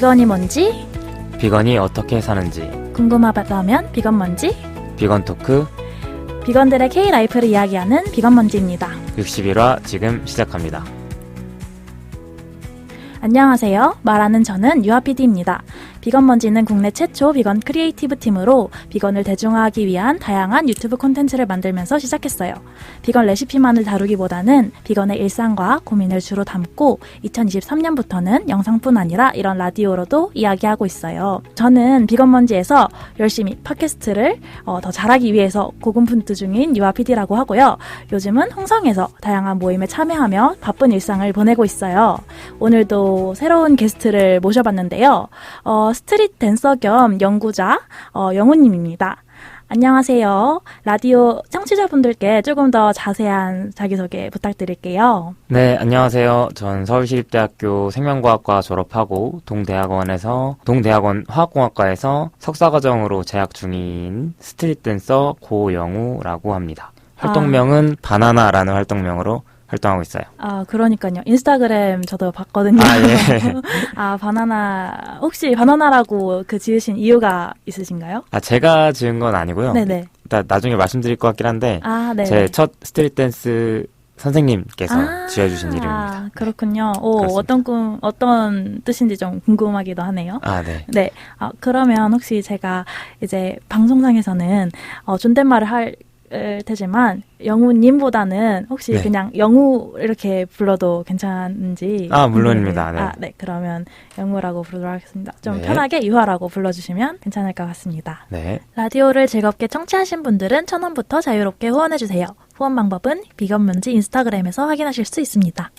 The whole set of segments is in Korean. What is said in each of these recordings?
비건이 뭔지, 비건이 어떻게 사는지, 궁금하다면 비건 뭔지, 비건 토크 비건들의 K-라이프를 이야기하는 비건 먼지입니다. 61화 지금 시작합니다. 안녕하세요. 말하는 저는 유아 PD입니다. 비건 먼지는 국내 최초 비건 크리에이티브 팀으로 비건을 대중화하기 위한 다양한 유튜브 콘텐츠를 만들면서 시작했어요. 비건 레시피만을 다루기보다는 비건의 일상과 고민을 주로 담고 2023년부터는 영상뿐 아니라 이런 라디오로도 이야기하고 있어요. 저는 비건 먼지에서 열심히 팟캐스트를 더 잘하기 위해서 고군분투 중인 유아 PD라고 하고요. 요즘은 홍성에서 다양한 모임에 참여하며 바쁜 일상을 보내고 있어요. 오늘도 새로운 게스트를 모셔봤는데요. 스트릿 댄서 겸 연구자 영우님입니다. 안녕하세요. 라디오 청취자분들께 조금 더 자세한 자기소개 부탁드릴게요. 네, 안녕하세요. 전 서울시립대학교 생명과학과 졸업하고 동대학원 화학공학과에서 석사과정으로 재학 중인 스트릿 댄서 고영우라고 합니다. 활동명은 바나나라는 활동명으로 활동하고 있어요. 아, 그러니까요. 인스타그램 저도 봤거든요. 아, 예. 아, 바나나. 혹시 바나나라고 지으신 이유가 있으신가요? 아, 제가 지은 건 아니고요. 네네. 일단 나중에 말씀드릴 것 같긴 한데, 네네. 제 첫 스트릿 댄스 선생님께서 지어주신 이름입니다. 그렇군요. 그렇습니다. 어떤 뜻인지 좀 궁금하기도 하네요. 아, 네. 네. 그러면 혹시 제가 이제 방송상에서는 존댓말을 할 테지만 영우님보다는 혹시 네. 그냥 영우 이렇게 불러도 괜찮은지. 아, 물론입니다. 네. 네. 그러면 영우라고 부르도록 하겠습니다. 좀 네. 편하게 유아라고 불러주시면 괜찮을 것 같습니다. 네. 라디오를 즐겁게 청취하신 분들은 1,000원부터 자유롭게 후원해주세요. 후원 방법은 비건 먼지 인스타그램에서 확인하실 수 있습니다.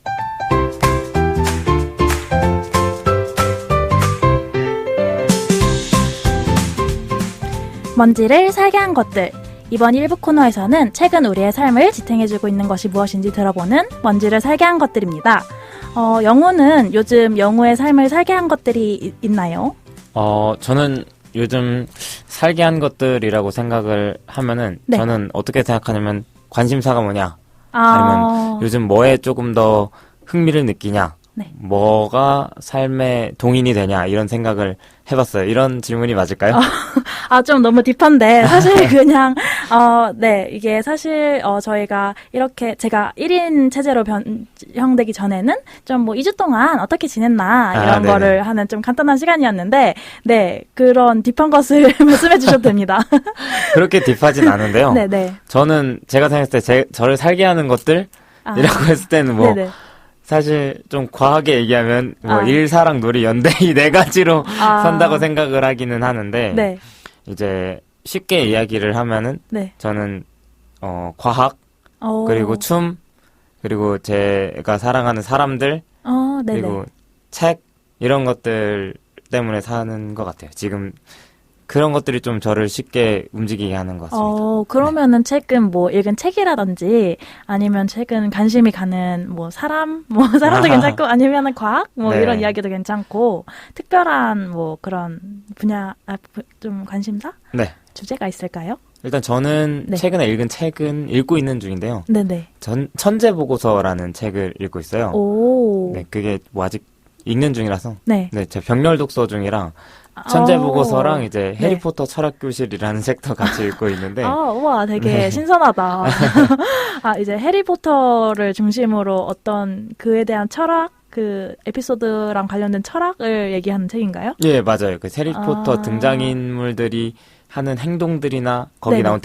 먼지를 살게 한 것들. 이번 1부 코너에서는 최근 우리의 삶을 지탱해주고 있는 것이 무엇인지 들어보는 먼지를 살게 한 것들입니다. 영우는 요즘 영우의 삶을 살게 한 것들이 있나요? 저는 요즘 살게 한 것들이라고 생각을 하면은, 네. 저는 어떻게 생각하냐면, 관심사가 뭐냐, 아니면 요즘 뭐에 조금 더 흥미를 느끼냐, 네. 뭐가 삶의 동인이 되냐, 이런 생각을 해봤어요. 이런 질문이 맞을까요? 좀 너무 딥한데, 사실 그냥, 네, 이게 사실, 저희가 이렇게, 제가 1인 체제로 변형되기 전에는 좀 2주 동안 어떻게 지냈나, 이런 네네. 거를 하는 좀 간단한 시간이었는데, 네, 그런 딥한 것을 말씀해 주셔도 됩니다. 그렇게 딥하진 않은데요. 네네. 저는 제가 생각했을 때 저를 살게 하는 것들이라고 했을 때는 네네. 사실 좀 과하게 얘기하면 일, 사랑, 놀이, 연대 이 네 가지로 선다고 생각을 하기는 하는데 네. 이제 쉽게 이야기를 하면은 네. 저는 과학 그리고 춤 그리고 제가 사랑하는 사람들 네네. 그리고 책 이런 것들 때문에 사는 것 같아요. 지금 그런 것들이 좀 저를 쉽게 움직이게 하는 것 같습니다. 그러면은 최근 읽은 책이라든지 아니면 최근 관심이 가는 사람도 괜찮고 아니면은 과학 네. 이런 이야기도 괜찮고 특별한 그런 분야 좀 관심사? 네. 주제가 있을까요? 일단 저는 네. 최근에 읽은 책은 읽고 있는 중인데요. 네네. 천재보고서라는 책을 읽고 있어요. 오. 네, 그게 아직 읽는 중이라서. 네. 네, 제 병렬 독서 중이랑 천재보고서랑 이제 네. 해리포터 철학교실이라는 책도 같이 읽고 있는데. 우와, 되게 네. 신선하다. 이제 해리포터를 중심으로 어떤 그에 대한 철학, 에피소드랑 관련된 철학을 얘기하는 책인가요? 예, 맞아요. 그 해리포터 등장인물들이 하는 행동들이나 거기 네네. 나온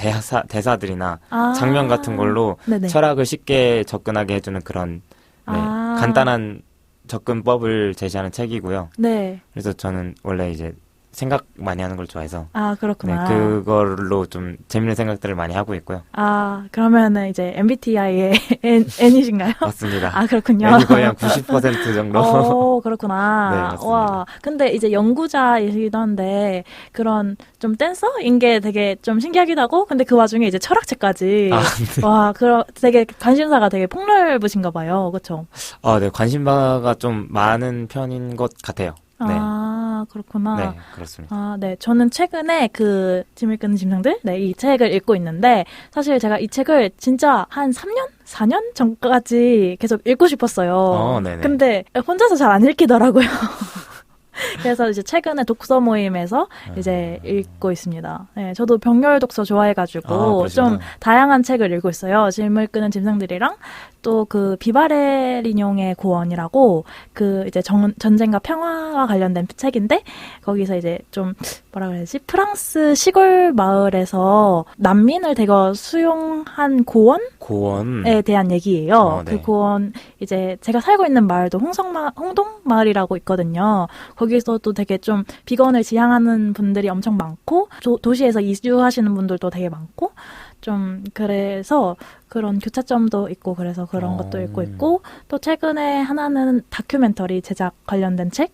대사들이나 장면 같은 걸로 네네. 철학을 쉽게 접근하게 해주는 그런 간단한 접근법을 제시하는 책이고요. 네. 그래서 저는 원래 이제 생각 많이 하는 걸 좋아해서 그렇구나. 네, 그걸로 좀 재밌는 생각들을 많이 하고 있고요. 그러면은 이제 MBTI의 N이신가요? 맞습니다. 그렇군요. N이 거의 한 90% 정도. 그렇구나. 네, 맞습니다. 와, 근데 이제 연구자이기도 한데 그런 좀 댄서인 게 되게 좀 신기하기도 하고, 근데 그 와중에 이제 철학책까지. 네. 와, 되게 관심사가 되게 폭넓으신가 봐요. 그렇죠? 네, 관심사가 좀 많은 편인 것 같아요. 네. 그렇구나. 네, 그렇습니다. 네. 저는 최근에 짐을 끄는 짐승들? 네, 이 책을 읽고 있는데, 사실 제가 이 책을 진짜 한 3년? 4년 전까지 계속 읽고 싶었어요. 네네. 근데 혼자서 잘 안 읽히더라고요. 그래서 이제 최근에 독서 모임에서 이제 읽고 있습니다. 네, 저도 병렬 독서 좋아해가지고 좀 다양한 책을 읽고 있어요. 짐을 끄는 짐승들이랑 또 그 비바레리뇽의 고원이라고 그 이제 전쟁과 평화와 관련된 책인데 거기서 이제 좀 뭐라 그래야지 프랑스 시골 마을에서 난민을 대거 수용한 고원에 대한 얘기예요. 네. 그 고원 이제 제가 살고 있는 마을도 홍동 마을이라고 있거든요. 거기서도 되게 좀 비건을 지향하는 분들이 엄청 많고 도시에서 이주하시는 분들도 되게 많고 좀 그래서 그런 교차점도 있고 그래서 그런 것도 읽고 있고 또 최근에 하나는 다큐멘터리 제작 관련된 책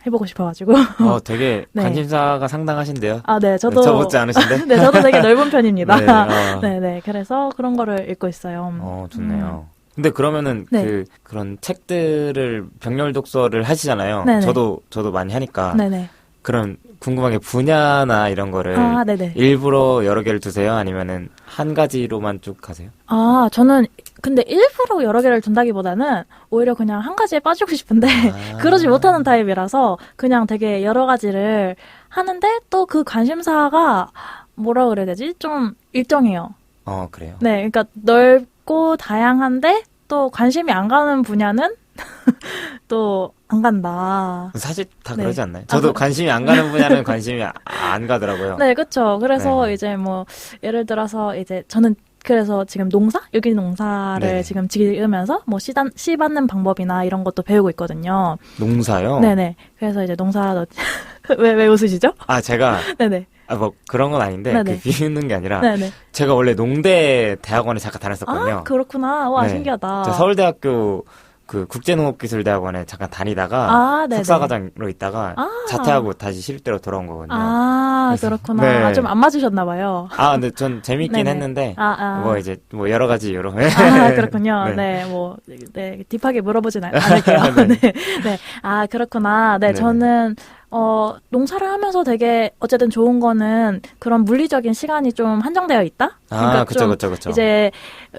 해보고 싶어가지고 되게 관심사가 상당하신데요. 네, 저도 저 못지 않으신데? 네, 저도 되게 넓은 편입니다. 네, 그래서 그런 거를 읽고 있어요. 좋네요. 근데 그러면은 그런 책들을 병렬 독서를 하시잖아요. 네네. 저도 많이 하니까. 네네. 그럼 궁금한 게 분야나 이런 거를 일부러 여러 개를 두세요? 아니면은 한 가지로만 쭉 가세요? 저는 근데 일부러 여러 개를 둔다기보다는 오히려 그냥 한 가지에 빠지고 싶은데 그러지 못하는 타입이라서 그냥 되게 여러 가지를 하는데 또 그 관심사가 뭐라 그래야 되지? 좀 일정해요. 그래요? 네, 그러니까 넓고 다양한데 또 관심이 안 가는 분야는 또 안 간다. 사실 다 그러지 않나요? 저도 관심이 안 가는 분야는 관심이 안 가더라고요. 네, 그렇죠. 그래서 이제 뭐 예를 들어서 이제 저는 그래서 지금 유기 농사를 지금 지으면서 뭐 씨 받는 방법이나 이런 것도 배우고 있거든요. 농사요? 네네. 그래서 이제 왜 웃으시죠? 제가 네네. 뭐 그런 건 아닌데 비웃는 게 아니라 제가 원래 농대 대학원에 잠깐 다녔었거든요. 그렇구나. 와 신기하다. 제가 서울대학교 그 국제농업기술대학원에 잠깐 다니다가 석사과정으로 있다가 자퇴하고 다시 시립대로 돌아온 거거든요. 그렇구나. 좀 안 맞으셨나 봐요. 근데 전 재밌긴 했는데 뭐 이제 뭐 여러 가지 이유로. 그렇군요. 딥하게 물어보진 않을게요. 네. 그렇구나. 네, 저는 농사를 하면서 되게 어쨌든 좋은 거는 그런 물리적인 시간이 좀 한정되어 있다? 그러니까 그쵸. 이제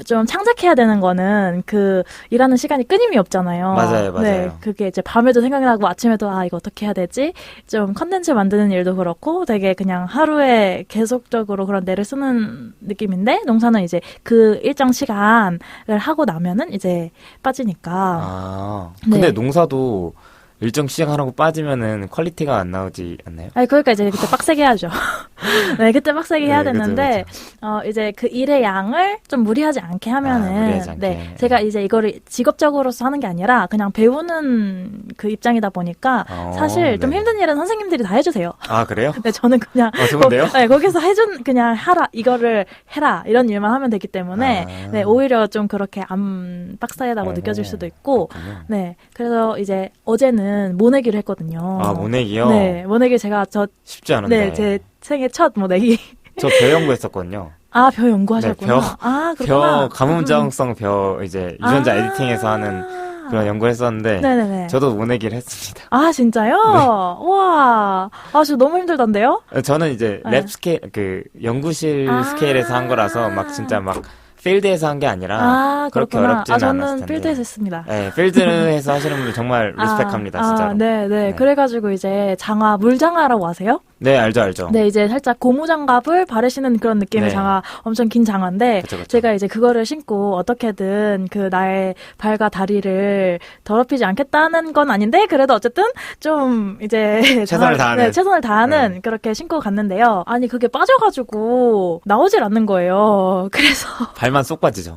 좀 창작해야 되는 거는 그 일하는 시간이 끊임이 없잖아요. 맞아요. 네, 그게 이제 밤에도 생각나고 아침에도 이거 어떻게 해야 되지? 좀 컨텐츠 만드는 일도 그렇고 되게 그냥 하루에 계속적으로 그런 뇌를 쓰는 느낌인데 농사는 이제 그 일정 시간을 하고 나면은 이제 빠지니까. 근데 농사도 일정 시작하라고 빠지면은 퀄리티가 안 나오지 않나요? 그러니까 이제 그때 빡세게 해야죠. 네, 그때 빡세게 해야 되는데, 그쵸. 이제 그 일의 양을 좀 무리하지 않게 하면은, 무리하지 않게. 제가 이제 이거를 직업적으로서 하는 게 아니라 그냥 배우는 그 입장이다 보니까 사실 좀 힘든 일은 선생님들이 다 해주세요. 그래요? 네, 저는 그냥. 좋은데요? 거기서 그냥 이거를 해라, 이런 일만 하면 되기 때문에, 오히려 좀 그렇게 안 빡세다고 느껴질 수도 있고, 그렇군요. 그래서 이제 어제는 모내기를 했거든요. 모내기요? 네, 모내기 제가 쉽지 않은데. 네, 제 생애 첫 모내기. 저 벼 연구했었거든요. 벼 연구하셨구나. 그렇구나. 가뭄장성 벼 이제 유전자 에디팅해서 하는 그런 연구를 했었는데 네네네. 저도 모내기를 했습니다. 진짜요? 와, 저 너무 힘들던데요? 저는 이제 랩 스케일 연구실 스케일에서 한 거라서 막 진짜 막 필드에서 한 게 아니라 그렇게 어렵지는 않았을 텐데. 저는 필드에서 했습니다. 네, 필드에서 하시는 분들 정말 리스펙합니다, 진짜로. 네. 그래가지고 이제 물장화라고 아세요? 네, 알죠. 네, 이제 살짝 고무장갑을 바르시는 그런 느낌의 장화, 엄청 긴 장화인데, 그쵸. 제가 이제 그거를 신고 어떻게든 나의 발과 다리를 더럽히지 않겠다는 건 아닌데, 그래도 어쨌든 좀 이제 최선을 다하는. 최선을 다하는 그렇게 신고 갔는데요. 그게 빠져가지고 나오질 않는 거예요. 그래서. 발만 쏙 빠지죠.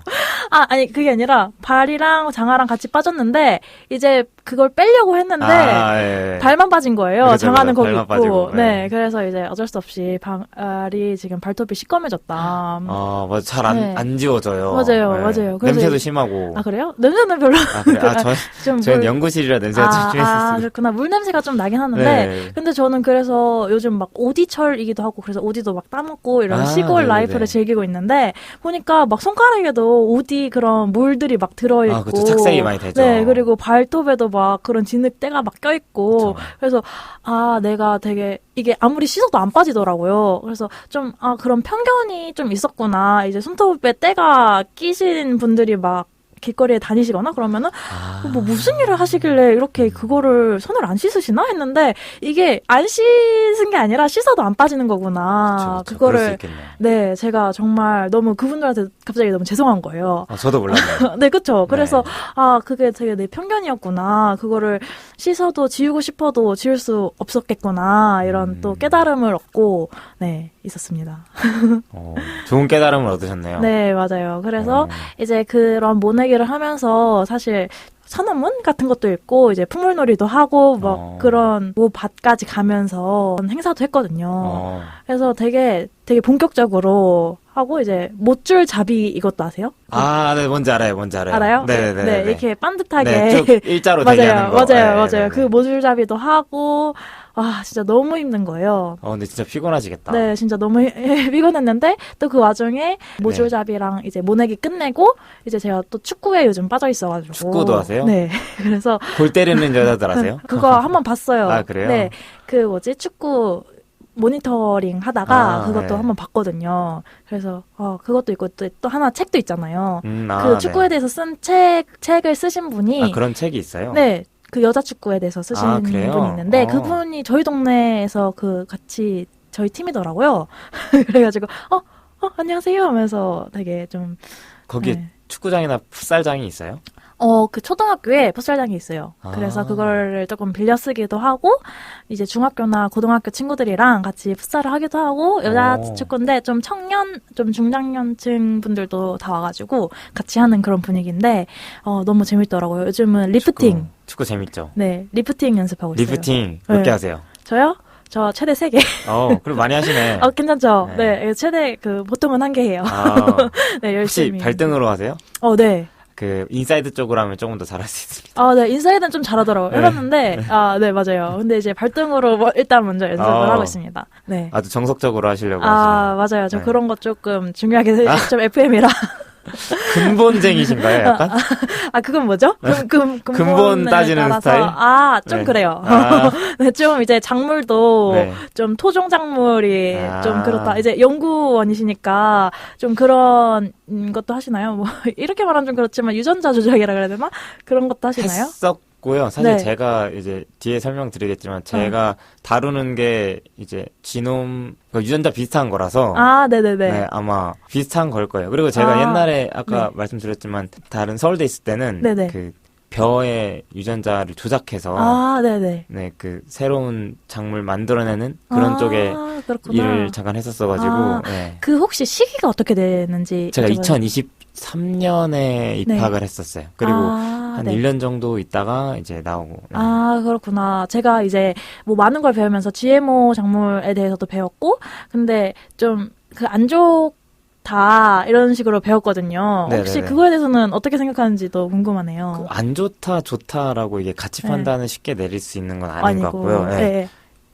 그게 아니라 발이랑 장화랑 같이 빠졌는데, 이제 그걸 빼려고 했는데, 발만 빠진 거예요. 장화는 거기 있고. 빠지고, 네. 그래서 이제 어쩔 수 없이 발이 지금 발톱이 시꺼매졌다. 맞아. 잘 안 지워져요. 맞아요. 냄새도 심하고. 그래요? 냄새는 별로. 저는 연구실이라 냄새가 좀 심했어요. 그렇구나. 물 냄새가 좀 나긴 하는데. 근데 저는 그래서 요즘 막 오디철이기도 하고, 그래서 오디도 막 따먹고 이런 시골 라이프를 즐기고 있는데, 보니까 막 손가락에도 오디 그런 물들이 막 들어있고. 그쵸. 착색이 많이 되죠. 네. 그리고 발톱에도 막 그런 진흙때가 막 껴있고. 그래서, 내가 되게, 이게 아무리 씻어도 안 빠지더라고요. 그래서 좀, 그런 편견이 좀 있었구나. 이제 손톱에 때가 끼신 분들이 막 길거리에 다니시거나 그러면은 뭐 무슨 일을 하시길래 이렇게 그거를 손을 안 씻으시나 했는데 이게 안 씻은 게 아니라 씻어도 안 빠지는 거구나. 그쵸, 그거를 네, 제가 정말 너무 그분들한테 갑자기 너무 죄송한 거예요. 저도 몰랐네요. 네, 그쵸. 그래서 그게 되게 내 편견이었구나. 그거를 씻어도 지우고 싶어도 지울 수 없었겠구나. 이런 또 깨달음을 얻고 네, 있었습니다. 좋은 깨달음을 얻으셨네요. 네, 맞아요. 그래서 이제 그런 모내기를 하면서 사실 선언문 같은 것도 읽고 이제 풍물놀이도 하고 막 그런 밭까지 가면서 행사도 했거든요. 그래서 되게 본격적으로 하고 이제 못줄잡이 이것도 아세요? 네, 뭔지 알아요. 알아요? 네네네. 네, 이렇게 반듯하게 네, 쭉 일자로 대기하는 거. 맞아요. 그 못줄잡이도 하고 진짜 너무 힘든 거예요. 근데 진짜 피곤하시겠다. 네, 진짜 너무 피곤했는데 또 그 와중에 모줄잡이랑 이제 모내기 끝내고 이제 제가 또 축구에 요즘 빠져 있어가지고. 축구도 하세요? 네. 그래서 골 때리는 여자들 아세요? 그거 한번 봤어요. 아, 그래요? 네, 그 축구 모니터링 하다가 그것도 한번 봤거든요. 그래서 그것도 있고 또 하나 책도 있잖아요. 그 축구에 대해서 쓴 책을 쓰신 분이 그런 책이 있어요? 네. 그 여자 축구에 대해서 쓰신 분이 있는데 그분이 저희 동네에서 같이 저희 팀이더라고요. 그래가지고 안녕하세요 하면서 되게 좀 거기 축구장이나 풋살장이 있어요? 그 초등학교에 풋살장이 있어요. 그래서 그거를 조금 빌려 쓰기도 하고, 이제 중학교나 고등학교 친구들이랑 같이 풋살을 하기도 하고, 여자 축구인데 좀 중장년층 분들도 다 와가지고 같이 하는 그런 분위기인데, 너무 재밌더라고요. 요즘은 리프팅. 축구 재밌죠? 네, 리프팅 연습하고 있어요. 리프팅 몇 개 하세요? 저요? 저 최대 3개. 그럼 많이 하시네. 괜찮죠? 네, 최대 보통은 1개 해요. 네, 열심히. 혹시 발등으로 하세요? 네. 인사이드 쪽으로 하면 조금 더 잘할 수 있습니다. 네, 인사이드는 좀 잘하더라고요. 해봤는데, 네, 맞아요. 근데 이제 발등으로 일단 먼저 연습을 하고 있습니다. 네. 아주 정석적으로 하시려고 하시네요. 맞아요. 저 그런 거 조금 중요하게 좀 FM이라. 근본쟁이신가요, 약간? 그건 뭐죠? 근본 따지는 따라서. 스타일? 좀 그래요. 네, 좀 이제 작물도 좀 토종 작물이 좀 그렇다. 이제 연구원이시니까 좀 그런 것도 하시나요? 뭐, 이렇게 말하면 좀 그렇지만 유전자 조작이라 그래야 되나? 그런 것도 하시나요? 했었고요. 사실 제가 이제 뒤에 설명드리겠지만 제가 다루는 게 이제 지놈, 유전자 비슷한 거라서. 네네네. 네, 아마 비슷한 걸 거예요. 그리고 제가 옛날에 아까 말씀드렸지만 다른 서울대 있을 때는 그 벼의 유전자를 조작해서 네네. 네, 그 새로운 작물 만들어내는 그런 쪽에 그렇구나. 일을 잠깐 했었어가지고 그 혹시 시기가 어떻게 되는지 제가 2023년에 입학을 했었어요. 그리고 한 1년 정도 있다가 이제 나오고. 그렇구나. 제가 이제 뭐 많은 걸 배우면서 GMO 작물에 대해서도 배웠고 근데 좀 안 좋다 이런 식으로 배웠거든요. 네네네. 혹시 그거에 대해서는 어떻게 생각하는지도 궁금하네요. 안 좋다 좋다라고 이게 가치 판단을 쉽게 내릴 수 있는 건 아닌 것 같고요. 네.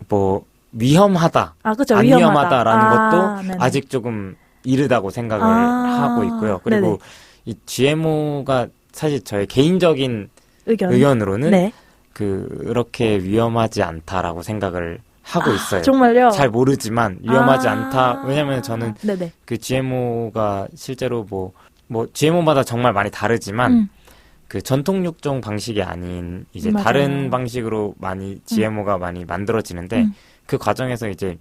뭐 위험하다, 그렇죠. 안 위험하다라는 것도 네네. 아직 조금 이르다고 생각을 하고 있고요. 그리고 네네. 이 GMO가 사실 저의 개인적인 의견으로는 그렇게 위험하지 않다라고 생각을 하고 있어요. 정말요? 잘 모르지만 위험하지 않다. 왜냐면 저는 그 GMO가 실제로 뭐 GMO마다 정말 많이 다르지만 그 전통 육종 방식이 아닌 이제 맞아요. 다른 방식으로 많이 GMO가 많이 만들어지는데 그 과정에서 이제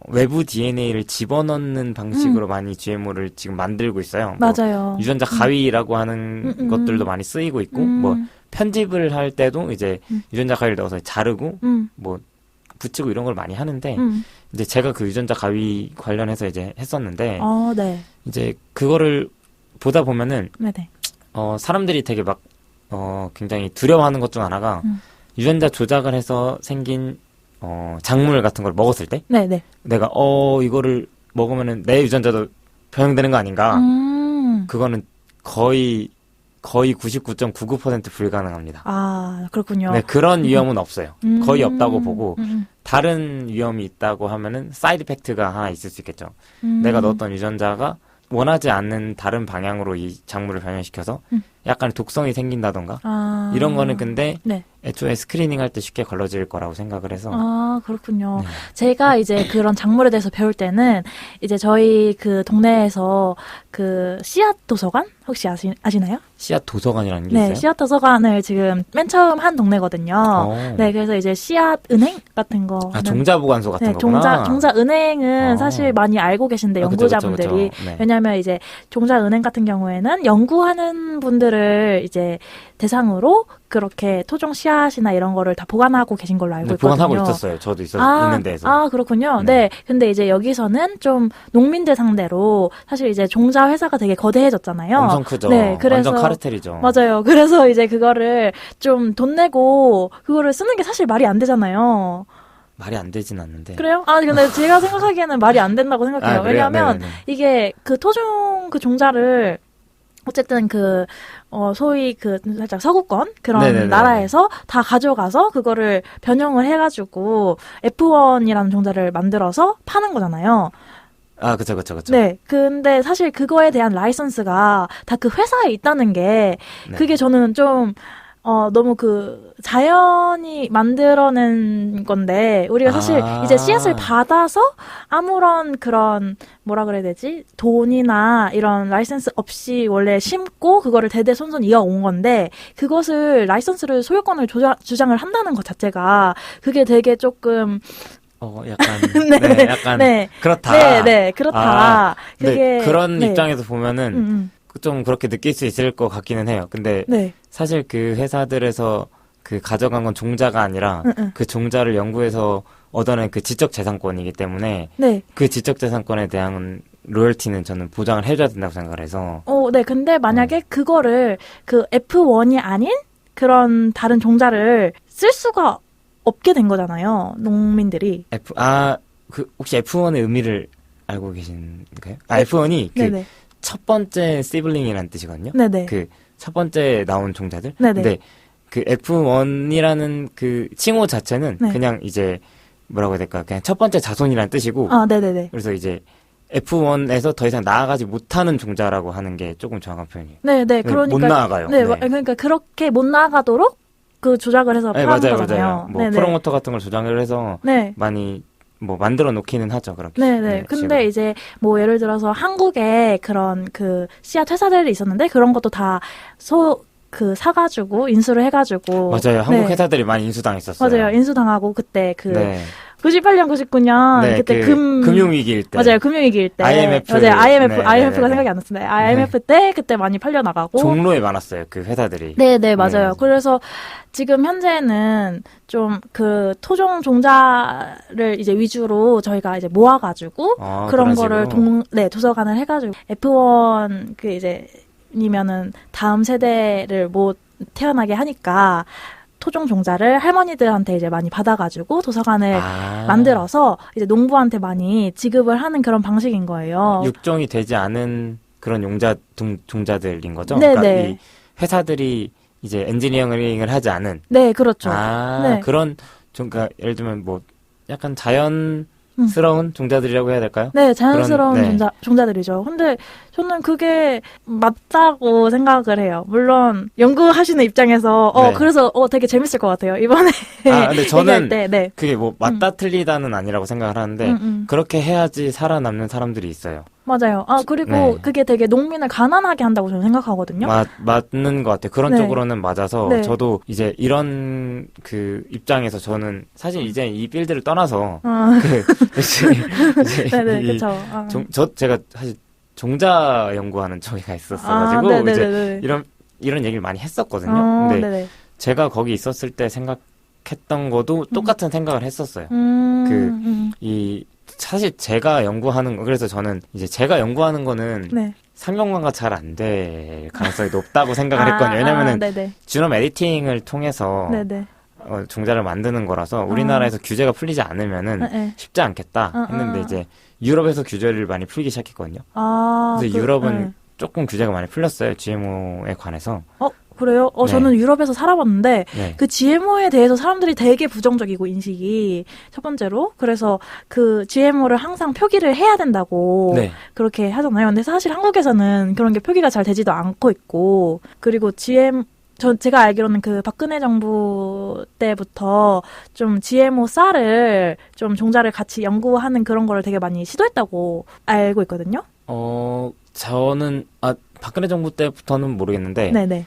외부 DNA를 집어넣는 방식으로 많이 GMO를 지금 만들고 있어요. 맞아요. 뭐 유전자 가위라고 하는 것들도 많이 쓰이고 있고 뭐 편집을 할 때도 이제 유전자 가위를 넣어서 자르고 뭐 붙이고 이런 걸 많이 하는데 이제 제가 그 유전자 가위 관련해서 이제 했었는데 네. 이제 그거를 보다 보면은 네네. 사람들이 되게 막 굉장히 두려워하는 것 중 하나가 유전자 조작을 해서 생긴 작물 같은 걸 먹었을 때 네네. 내가 이거를 먹으면은 내 유전자도 변형되는 거 아닌가? 그거는 거의 99.99% 불가능합니다. 그렇군요. 네, 그런 위험은 없어요. 거의 없다고 보고 다른 위험이 있다고 하면은 사이드 이펙트가 하나 있을 수 있겠죠. 내가 넣었던 유전자가 원하지 않는 다른 방향으로 이 작물을 변형시켜서 약간 독성이 생긴다던가 이런 거는 근데 애초에 스크리닝 할 때 쉽게 걸러질 거라고 생각을 해서. 아, 그렇군요. 네. 제가 이제 그런 작물에 대해서 배울 때는 이제 저희 그 동네에서 그 씨앗 도서관 혹시 아시나요? 씨앗 도서관이라는 게 네, 있어요? 씨앗 도서관을 지금 맨 처음 한 동네거든요. 네, 그래서 이제 씨앗 은행 같은 거. 아, 종자 보관소 같은 네, 거구나. 종자 은행은 사실 많이 알고 계신데 연구자분들이 그쵸. 네. 왜냐하면 이제 종자 은행 같은 경우에는 연구하는 분들을 이제 대상으로 그렇게 토종 씨앗이나 이런 거를 다 보관하고 계신 걸로 알고 있거든요. 보관하고 있었어요. 저도 있는 데에서. 아, 그렇군요. 네. 근데 이제 여기서는 좀 농민들 상대로 사실 이제 종자 회사가 되게 거대해졌잖아요. 엄청 크죠. 네, 그래서 완전 카르텔이죠. 맞아요. 그래서 이제 그거를 좀 돈 내고 그거를 쓰는 게 사실 말이 안 되잖아요. 말이 안 되진 않는데. 그래요? 아, 근데 제가 생각하기에는 말이 안 된다고 생각해요. 왜냐하면 이게 그 토종 그 종자를 어쨌든 소위 살짝 서구권 그런 네네네. 나라에서 다 가져가서 그거를 변형을 해가지고 F1이라는 종자를 만들어서 파는 거잖아요. 아, 그쵸. 네. 근데 사실 그거에 대한 라이선스가 다 그 회사에 있다는 게, 네. 그게 저는 좀, 너무 자연이 만들어낸 건데, 우리가 사실 이제 씨앗을 받아서 아무런 그런, 뭐라 그래야 되지? 돈이나 이런 라이선스 없이 원래 심고, 그거를 대대손손 이어온 건데, 그것을, 라이선스를 소유권을 주장을 한다는 것 자체가, 그게 되게 조금, 약간, 네, 약간, 네. 그렇다. 네, 그렇다. 그게. 그런 입장에서 보면은, 좀 그렇게 느낄 수 있을 것 같기는 해요. 근데, 사실 그 회사들에서 가져간 건 종자가 아니라, 그 종자를 연구해서 얻어낸 그 지적재산권이기 때문에, 그 지적재산권에 대한 로열티는 저는 보장을 해줘야 된다고 생각을 해서. 네, 근데 만약에 그거를 F1이 아닌 그런 다른 종자를 쓸 수가 없게 된 거잖아요, 농민들이. 혹시 F1의 의미를 알고 계신가요? F1이 첫 번째 시블링이라는 뜻이거든요. 네네. 첫 번째 나온 종자들. 네네. 근데 F1이라는 칭호 자체는 그냥 이제 뭐라고 해야 될까? 그냥 첫 번째 자손이라는 뜻이고. 네네네. 그래서 이제 F1에서 더 이상 나아가지 못하는 종자라고 하는 게 조금 정확한 표현이에요. 네네. 그러니까. 못 나아가요. 네. 그러니까 그렇게 못 나아가도록 조작을 해서 파는 거잖아요. 맞아요. 프로모터 같은 걸 조작을 해서 많이 만들어 놓기는 하죠, 그렇게. 네네. 근데 이제 예를 들어서 한국에 그런 씨앗 회사들이 있었는데 그런 것도 다 사가지고 인수를 해가지고. 맞아요. 한국 회사들이 많이 인수당했었어요. 맞아요. 인수당하고 그때 98년, 99년 그때 금융위기일 때. 맞아요. 금융위기일 때. IMF. 맞아요. IMF가 생각이 안 났습니다. IMF 때 그때 많이 팔려나가고. 종로에 많았어요. 그 회사들이. 네네, 맞아요. 그래서 지금 현재는 좀 토종 종자를 이제 위주로 저희가 이제 모아가지고 그런 거를 도서관을 해가지고 F1 이면은 다음 세대를 못 태어나게 하니까 토종 종자를 할머니들한테 이제 많이 받아가지고 도서관을 만들어서 이제 농부한테 많이 지급을 하는 그런 방식인 거예요. 육종이 되지 않은 그런 종자들인 거죠? 네네. 그러니까 이 회사들이 이제 엔지니어링을 하지 않은. 네, 그렇죠. 그런 그러니까 예를 들면 약간 자연스러운 종자들이라고 해야 될까요? 네, 자연스러운 종자들이죠. 근데 저는 그게 맞다고 생각을 해요. 물론 연구하시는 입장에서 그래서 되게 재밌을 것 같아요. 이번에. 근데 저는 그게 맞다 틀리다는 아니라고 생각을 하는데 그렇게 해야지 살아남는 사람들이 있어요. 맞아요. 그리고 그게 되게 농민을 가난하게 한다고 저는 생각하거든요. 맞는 것 같아요. 그런 쪽으로는 맞아서 저도 이제 이런 입장에서 저는 사실 이제 이 필드를 떠나서 제가 사실 종자 연구하는 저희가 있었어가지고 이제 이런 얘기를 많이 했었거든요. 근데 제가 거기 있었을 때 생각했던 것도 똑같은 생각을 했었어요. 사실 제가 연구하는 거, 그래서 저는 이제 제가 연구하는 거는 상용화가 잘 안 될 가능성이 높다고 생각을 했거든요. 왜냐면은 지놈 에디팅을 통해서 종자를 만드는 거라서 우리나라에서 규제가 풀리지 않으면은 쉽지 않겠다 했는데 이제 유럽에서 규제를 많이 풀기 시작했거든요. 그래서 유럽은 조금 규제가 많이 풀렸어요. GMO에 관해서. 그래요? 저는 유럽에서 살아봤는데, 그 GMO에 대해서 사람들이 되게 부정적이고, 인식이, 첫 번째로. 그래서 GMO를 항상 표기를 해야 된다고, 그렇게 하잖아요. 근데 사실 한국에서는 그런 게 표기가 잘 되지도 않고 있고, 그리고 제가 알기로는 그 박근혜 정부 때부터 좀 GMO 쌀을 좀 종자를 같이 연구하는 그런 거를 되게 많이 시도했다고 알고 있거든요. 저는, 박근혜 정부 때부터는 모르겠는데, 네네.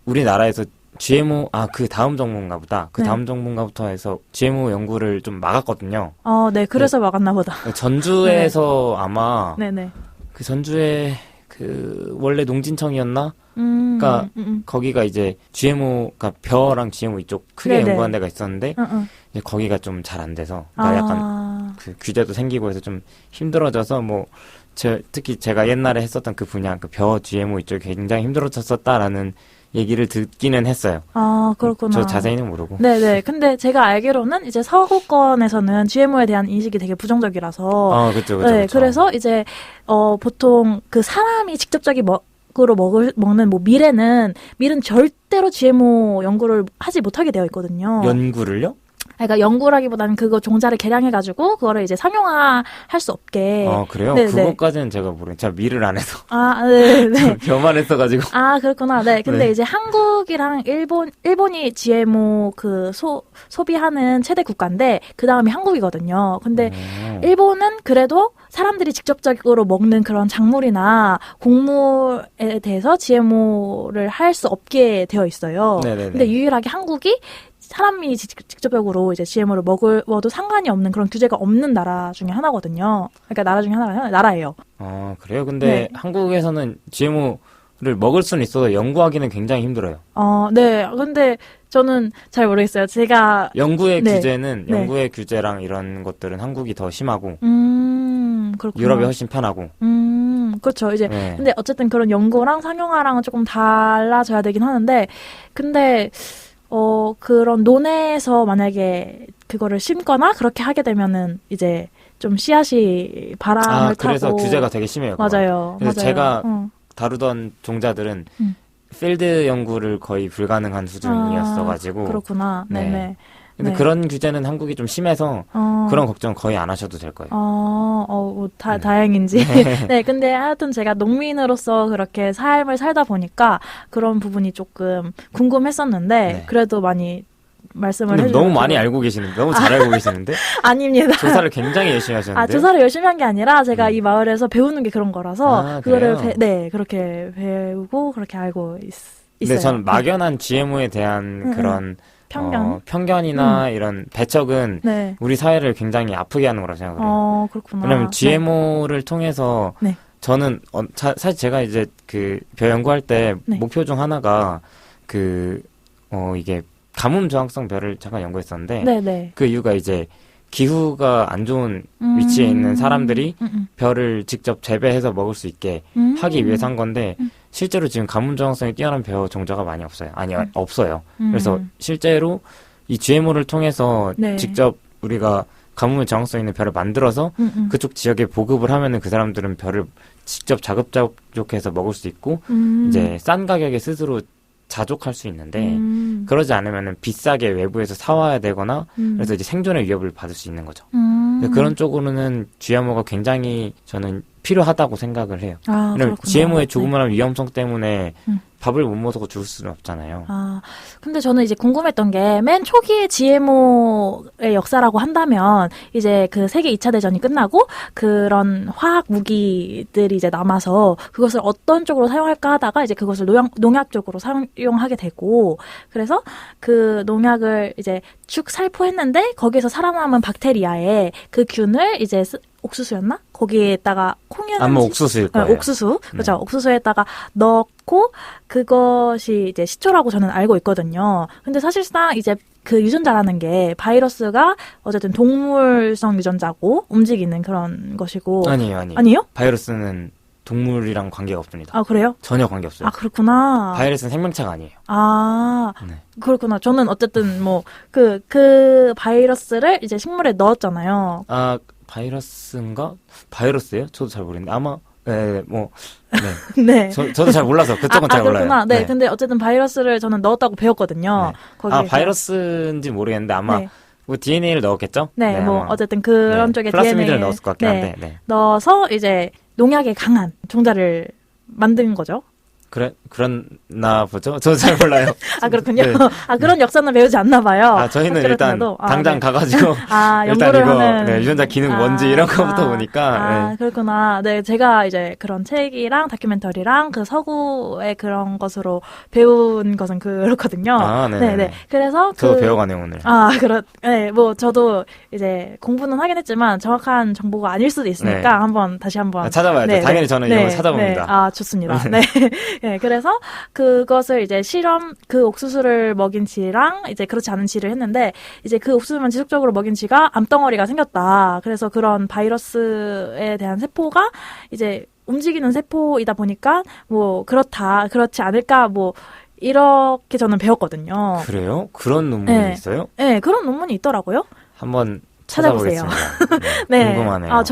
우리나라에서 GMO, 그 다음 정부인가 보다. 그 다음 정부인가부터 해서 GMO 연구를 좀 막았거든요. 네, 그래서 막았나 보다. 전주에서 아마, 네네. 전주에 원래 농진청이었나? 그러니까 거기가 이제 GMO가 벼랑 GMO 이쪽 크게 네네. 연구한 데가 있었는데 이제 거기가 좀 잘 안 돼서 그러니까 약간 규제도 생기고 해서 좀 힘들어져서 특히 제가 옛날에 했었던 그 분야 벼 GMO 이쪽이 굉장히 힘들어졌었다라는 얘기를 듣기는 했어요. 그렇구나. 저 자세히는 모르고. 네네. 근데 제가 알기로는 이제 서구권에서는 GMO에 대한 인식이 되게 부정적이라서. 그렇죠. 네, 그래서 이제 보통 그 사람이 직접적으로 먹는 밀은 절대로 GMO 연구를 하지 못하게 되어 있거든요. 연구를요? 그러니까 연구라기보다는 그거 종자를 개량해가지고 그거를 이제 상용화할 수 없게. 그래요? 네네. 그것까지는 제가 모르겠어요. 제가 밀을 안 해서. 네네. 벼만 했어가지고. 그렇구나. 네. 근데 네. 이제 한국이랑 일본이 GMO 소비하는 최대 국가인데 그 다음이 한국이거든요. 근데 일본은 그래도 사람들이 직접적으로 먹는 그런 작물이나 곡물에 대해서 GMO를 할 수 없게 되어 있어요. 네네네. 근데 유일하게 한국이 사람이 직접적으로 이제 GMO를 먹어도 상관이 없는 그런 규제가 없는 나라 중에 하나거든요. 그러니까 나라 중에 하나가 나라예요. 그래요? 근데 한국에서는 GMO를 먹을 수는 있어도 연구하기는 굉장히 힘들어요. 네. 근데 저는 잘 모르겠어요. 제가 연구의 규제랑 이런 것들은 한국이 더 심하고 그렇구나. 유럽이 훨씬 편하고. 그렇죠. 이제 근데 어쨌든 그런 연구랑 상용화랑은 조금 달라져야 되긴 하는데 근데 그런 논에서 만약에 그거를 심거나 그렇게 하게 되면은 이제 좀 씨앗이 바람을 타고. 그래서 규제가 되게 심해요. 맞아요. 그래서 제가 다루던 종자들은 필드 연구를 거의 불가능한 수준이었어가지고. 그렇구나. 네네. 근데 그런 규제는 한국이 좀 심해서 그런 걱정 거의 안 하셔도 될 거예요. 다행인지. 네, 근데 하여튼 제가 농민으로서 그렇게 삶을 살다 보니까 그런 부분이 조금 궁금했었는데 그래도 많이 말씀을 해주셔서 너무 많이 알고 계시는데, 너무 잘 알고 계시는데? 아닙니다. 조사를 굉장히 열심히 하셨는데. 조사를 열심히 한 게 아니라 제가 이 마을에서 배우는 게 그런 거라서 그거를 그렇게 배우고 그렇게 알고 있어요. 네, 저는 막연한 GMO에 대한 그런 편견이나 이런 배척은 우리 사회를 굉장히 아프게 하는 거라고 생각해요. 그렇구나. 왜냐면 GMO를 통해서 저는 사실 제가 이제 벼 연구할 때 목표 중 하나가 이게 가뭄 저항성 벼를 잠깐 연구했었는데 그 이유가 이제 기후가 안 좋은 위치에 있는 사람들이 벼를 직접 재배해서 먹을 수 있게 하기 위해서 한 건데 실제로 지금 가뭄 저항성이 뛰어난 벼 종자가 많이 없어요. 없어요. 그래서 실제로 이 GMO를 통해서 직접 우리가 가뭄 저항성 있는 벼를 만들어서 그쪽 지역에 보급을 하면은 그 사람들은 벼를 직접 자급자족해서 먹을 수 있고 이제 싼 가격에 스스로 자족할 수 있는데 그러지 않으면은 비싸게 외부에서 사와야 되거나 그래서 이제 생존의 위협을 받을 수 있는 거죠. 그런 쪽으로는 GMO가 굉장히 저는 필요하다고 생각을 해요. 왜냐면 GMO의 조그마한 위험성 때문에 밥을 못 먹어서 죽을 수는 없잖아요. 근데 저는 이제 궁금했던 게 맨 초기에 GMO의 역사라고 한다면 이제 그 세계 2차 대전이 끝나고 그런 화학 무기들이 이제 남아서 그것을 어떤 쪽으로 사용할까 하다가 이제 그것을 농약 쪽으로 사용하게 되고 그래서 그 농약을 이제 쭉 살포했는데 거기에서 살아남은 박테리아에 그 균을 이제 옥수수였나? 거기에다가 콩이었는지 아마 옥수수일 거예요. 옥수수. 그렇죠. 옥수수에다가 넣고 그것이 이제 시초라고 저는 알고 있거든요. 근데 사실상 이제 그 유전자라는 게 바이러스가 어쨌든 동물성 유전자고 움직이는 그런 것이고 아니에요? 바이러스는 동물이랑 관계가 없습니다. 그래요? 전혀 관계 없어요. 그렇구나. 바이러스는 생명체가 아니에요. 그렇구나. 저는 어쨌든 그 바이러스를 이제 식물에 넣었잖아요. 바이러스인가? 바이러스예요? 저도 잘 모르겠는데 아마 네. 저도 잘 몰라서 그쪽은 잘 몰라요. 그렇구나. 네. 근데 어쨌든 바이러스를 저는 넣었다고 배웠거든요. 바이러스인지 모르겠는데 아마 뭐 DNA를 넣었겠죠? 어쨌든 그런 쪽에 플라스미드를 넣었을 것 같긴 한데. 넣어서 이제 농약에 강한 종자를 만든 거죠. 그랬나 보죠? 저 잘 몰라요. 아, 그렇군요. 네. 아, 그런 역사는 배우지 않나 봐요. 아, 저희는 일단 당장 가가지고. 일단 이거, 하는. 유전자 기능 뭔지 이런 거부터 보니까. 네. 그렇구나. 네, 제가 이제 그런 책이랑 다큐멘터리랑 그 서구의 그런 것으로 배운 것은 그렇거든요. 아, 네. 그래서 저도 배워가네요, 오늘. 네, 저도 이제 공부는 하긴 했지만 정확한 정보가 아닐 수도 있으니까 다시 한번. 찾아봐야죠. 네, 당연히 저는 이런 거 찾아봅니다. 아, 좋습니다. 네. 네, 그래서 그것을 이제 그 옥수수를 먹인 쥐랑 이제 그렇지 않은 쥐를 했는데 이제 그 옥수수만 지속적으로 먹인 쥐가 암덩어리가 생겼다. 그래서 그런 바이러스에 대한 세포가 이제 움직이는 세포이다 보니까 그렇지 않을까 이렇게 저는 배웠거든요. 그래요? 그런 논문이 있어요? 네, 그런 논문이 있더라고요. 한번 찾아보세요. 네. 궁금하네요.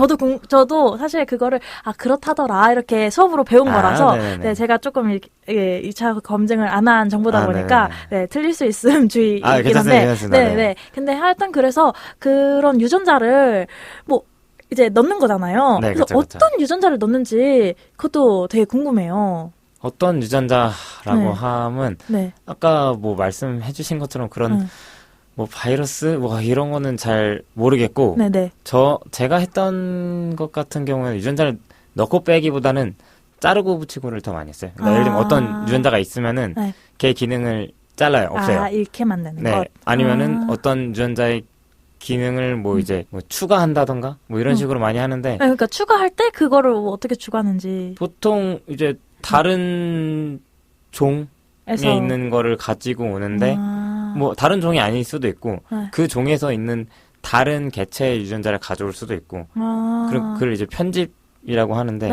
저도 사실 그거를 그렇다더라 이렇게 수업으로 배운 거라서 네, 제가 조금 2차 검증을 안 한 정보다 보니까 네, 틀릴 수 있음 주의이긴 한데 네. 근데 하여튼 그래서 그런 유전자를 이제 넣는 거잖아요. 네, 그래서 어떤 유전자를 넣는지 그것도 되게 궁금해요. 어떤 유전자라고 하면 아까 말씀해 주신 것처럼 그런 바이러스 이런 거는 잘 모르겠고 제가 했던 것 같은 경우는 유전자를 넣고 빼기보다는 자르고 붙이고를 더 많이 했어요. 그러니까 예를 들면 어떤 유전자가 있으면은 걔 기능을 잘라요. 없애요. 이렇게 만드는 것. 아니면은 어떤 유전자의 기능을 이제 추가한다던가 이런 식으로 많이 하는데 그러니까 추가할 때 그거를 어떻게 추가하는지 보통 이제 다른 종에 있는 거를 가지고 오는데 다른 종이 아닐 수도 있고 그 종에서 있는 다른 개체의 유전자를 가져올 수도 있고 그걸 이제 편집이라고 하는데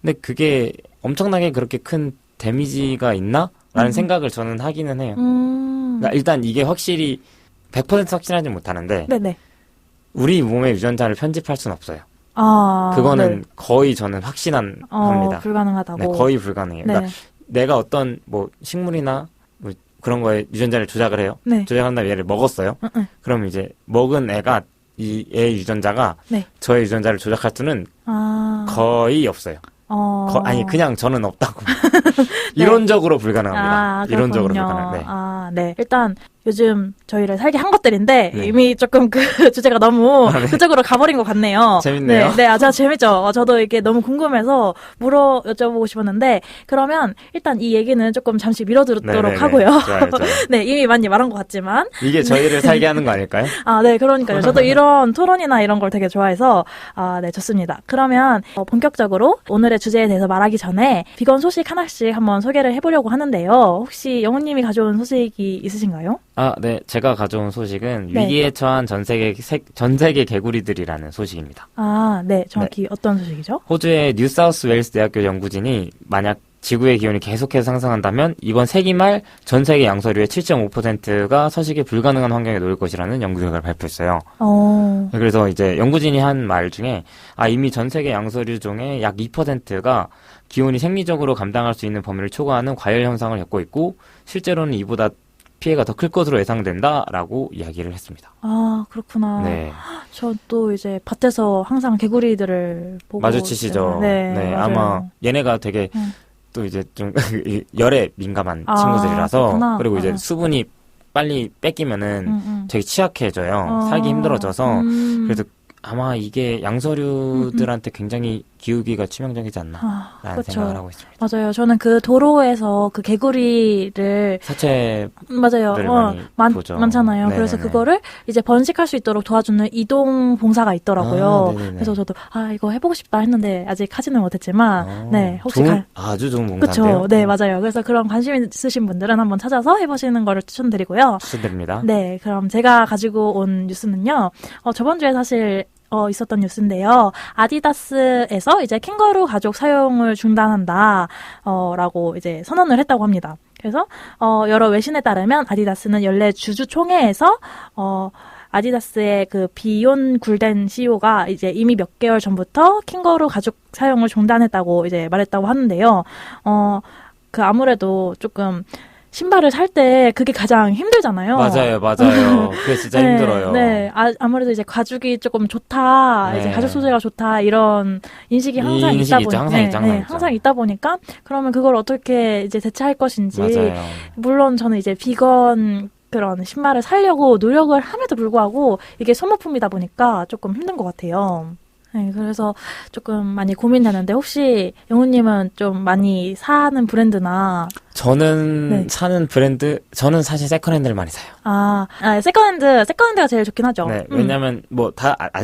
근데 그게 엄청나게 그렇게 큰 데미지가 있나? 라는 생각을 저는 하기는 해요. 그러니까 일단 이게 확실히 100% 확신하지 못하는데 우리 몸의 유전자를 편집할 수는 없어요. 그거는 거의 저는 확신합니다. 불가능하다고. 네, 거의 불가능해요. 그러니까 내가 어떤 식물이나 그런 거에 유전자를 조작을 해요. 조작한 다음에 얘를 먹었어요. 그럼 이제 먹은 애가 이 애의 유전자가 저의 유전자를 조작할 수는 거의 없어요. 그냥 저는 없다고. 이론적으로 불가능합니다. 이론적으로 불가능. 일단 요즘 저희를 살게 한 것들인데 이미 조금 그 주제가 너무 그쪽으로 가버린 것 같네요. 재밌네요. 진짜 재밌죠. 저도 이게 너무 궁금해서 여쭤보고 싶었는데 그러면 일단 이 얘기는 조금 잠시 미뤄두도록 하고요. 좋아요. 네, 이미 많이 말한 것 같지만 이게 저희를 살게 하는 거 아닐까요? 네, 그러니까요. 저도 이런 토론이나 이런 걸 되게 좋아해서 네, 좋습니다. 그러면 본격적으로 오늘의 주제에 대해서 말하기 전에 비건 소식 하나씩 한번 소개를 해보려고 하는데요. 혹시 영훈님이 가져온 소식이 있으신가요? 네. 제가 가져온 소식은 위기에 처한 전 세계 개구리들이라는 소식입니다. 네. 정확히 어떤 소식이죠? 호주의 뉴사우스 웨일스 대학교 연구진이 만약 지구의 기온이 계속해서 상승한다면 이번 세기 말 전 세계 양서류의 7.5%가 서식이 불가능한 환경에 놓일 것이라는 연구 결과를 발표했어요. 그래서 이제 연구진이 한 말 중에 이미 전 세계 양서류 종의 약 2%가 기온이 생리적으로 감당할 수 있는 범위를 초과하는 과열 현상을 겪고 있고 실제로는 이보다 피해가 더 클 것으로 예상된다라고 이야기를 했습니다. 그렇구나. 저 또 이제 밭에서 항상 개구리들을 보고 마주치시죠. 네, 아마 얘네가 되게 또 이제 좀 열에 민감한 친구들이라서 그렇구나. 그리고 이제 수분이 빨리 뺏기면은 되게 취약해져요. 살기 힘들어져서 그래서 아마 이게 양서류들한테 굉장히 기후위기가 치명적이지 않나 라는 생각을 하고 있습니다. 맞아요. 저는 그 도로에서 그 개구리를 사체를 많이 보죠. 많잖아요. 네네네. 그래서 그거를 이제 번식할 수 있도록 도와주는 이동 봉사가 있더라고요. 그래서 저도 이거 해보고 싶다 했는데 아직 하지는 못했지만 혹시 아주 좋은 봉사인데요. 그렇죠. 네, 맞아요. 그래서 그런 관심 있으신 분들은 한번 찾아서 해보시는 거를 추천드리고요. 추천드립니다. 네, 그럼 제가 가지고 온 뉴스는요. 저번 주에 사실 있었던 뉴스인데요. 아디다스에서 이제 캥거루 가죽 사용을 중단한다, 라고 이제 선언을 했다고 합니다. 그래서, 여러 외신에 따르면 아디다스는 연례 주주총회에서, 아디다스의 그 비욘 굴덴 CEO가 이제 이미 몇 개월 전부터 캥거루 가죽 사용을 중단했다고 이제 말했다고 하는데요. 아무래도 조금 신발을 살 때 그게 가장 힘들잖아요. 맞아요. 그게 진짜 네, 힘들어요. 네. 아무래도 이제 가죽이 조금 좋다, 이제 가죽 소재가 좋다, 이런 인식이 항상 있다 보니까. 항상 있다 보니까, 그러면 그걸 어떻게 이제 대체할 것인지. 맞아요. 물론 저는 이제 비건 그런 신발을 사려고 노력을 함에도 불구하고 이게 소모품이다 보니까 조금 힘든 것 같아요. 네, 그래서 조금 많이 고민되는데 혹시 영우님은 좀 많이 사는 브랜드나 저는 사는 브랜드 저는 사실 세컨핸드를 많이 사요. 세컨핸드가 제일 좋긴 하죠. 네, 왜냐면 뭐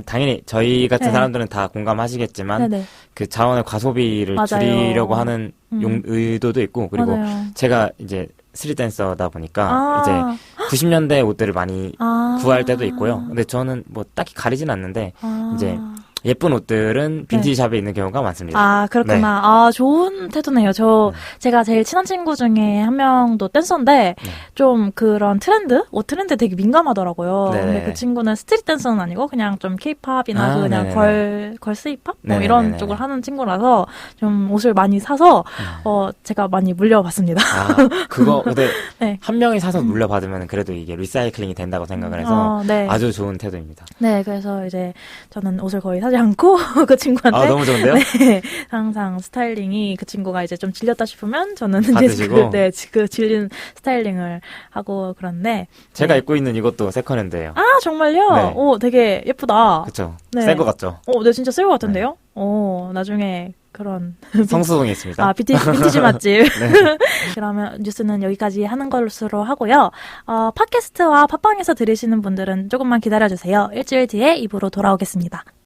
당연히 저희 같은 사람들은 다 공감하시겠지만 그 자원의 과소비를 줄이려고 하는 의도도 있고 그리고 제가 이제 스트릿 댄서다 보니까 이제 90년대 옷들을 많이 구할 때도 있고요. 근데 저는 뭐 딱히 가리진 않는데 이제 예쁜 옷들은 빈티지샵에 있는 경우가 많습니다. 그렇구나. 좋은 태도네요. 제가 제일 친한 친구 중에 한 명도 댄서인데, 좀 그런 옷 트렌드에 되게 민감하더라고요. 근데 그 친구는 스트릿 댄서는 아니고, 그냥 좀 케이팝이나 그냥 걸스 힙합? 뭐 이런 쪽을 하는 친구라서, 좀 옷을 많이 사서, 제가 많이 물려봤습니다. 근데 한 명이 사서 물려받으면 그래도 이게 리사이클링이 된다고 생각을 해서, 아주 좋은 태도입니다. 네, 그래서 이제 저는 옷을 거의 사지 않고 그 친구한테 너무 좋은데요? 네, 항상 스타일링이 그 친구가 이제 좀 질렸다 싶으면 저는 받으시고? 이제 그 질린 스타일링을 하고 그런데 제가 입고 있는 이것도 세컨핸드예요. 정말요? 네. 오, 되게 예쁘다. 그렇죠. 네. 새 거 같죠? 네, 진짜 새 거 같은데요? 나중에 그런 성수동에 있습니다. 빈티지 맛집. 그러면 뉴스는 여기까지 하는 것으로 하고요. 팟캐스트와 팟빵에서 들으시는 분들은 조금만 기다려주세요. 일주일 뒤에 입으로 돌아오겠습니다.